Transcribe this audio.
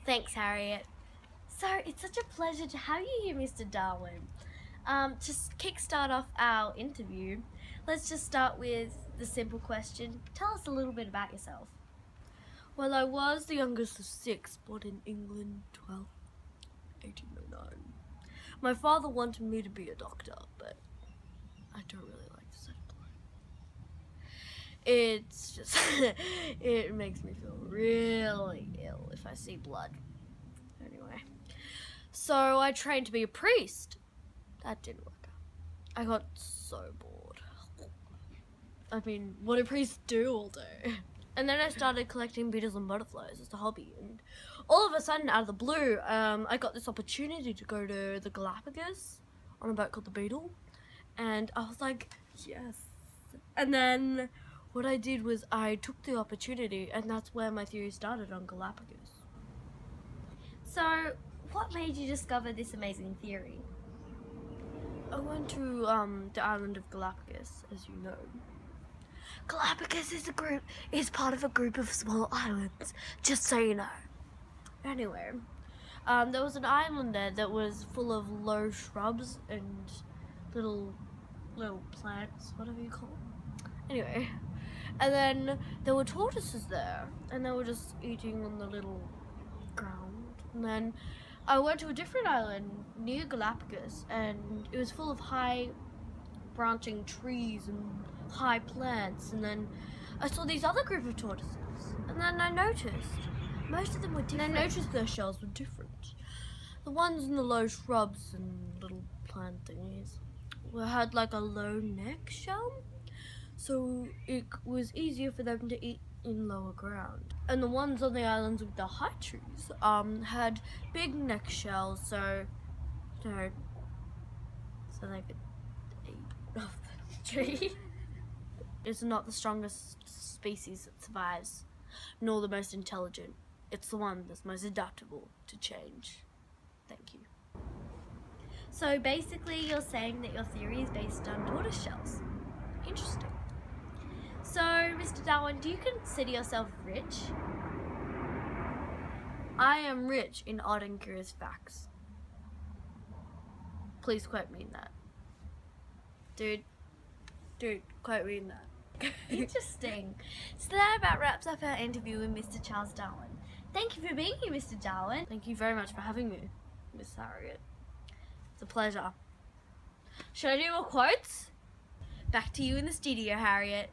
Thanks, Harriet. So, it's such a pleasure to have you here, Mr. Darwin. To kickstart off our interview, let's just start with the simple question. Tell us a little bit about yourself. Well, I was the youngest of 6, born in England, 1809. My father wanted me to be a doctor, but I don't really like the sight of blood. It's just, it makes me feel really ill if I see blood. Anyway, so I trained to be a priest. That didn't work out. I got so bored. I mean, what do priests do all day? And then I started collecting beetles and butterflies as a hobby, and all of a sudden, out of the blue, I got this opportunity to go to the Galapagos on a boat called the Beetle, and I was like, yes. And then what I did was I took the opportunity, and that's where my theory started on Galapagos. So, what made you discover this amazing theory? I went to the island of Galapagos, as you know. Galapagos is part of a group of small islands, just so you know. Anyway, there was an island there that was full of low shrubs and little plants, whatever you call them. Anyway, and then there were tortoises there, and they were just eating on the little ground. And then I went to a different island near Galapagos, and it was full of high branching trees and high plants, and then I saw these other group of tortoises, and then I noticed most of them were different. And I noticed their shells were different. The ones in the low shrubs and little plant thingies had like a low neck shell, so it was easier for them to eat in lower ground. And the ones on the islands with the high trees had big neck shells, so they could eat off the tree. It's not the strongest species that survives, nor the most intelligent. It's the one that's most adaptable to change. Thank you. So basically you're saying that your theory is based on tortoise shells. Interesting. So, Mr. Darwin, do you consider yourself rich? I am rich in odd and curious facts. Please quote me in that. Dude, quote me in that. Interesting. So that about wraps up our interview with Mr. Charles Darwin. Thank you for being here, Mr. Darwin. Thank you very much for having me, Miss Harriet. It's a pleasure. Should I do more quotes? Back to you in the studio, Harriet.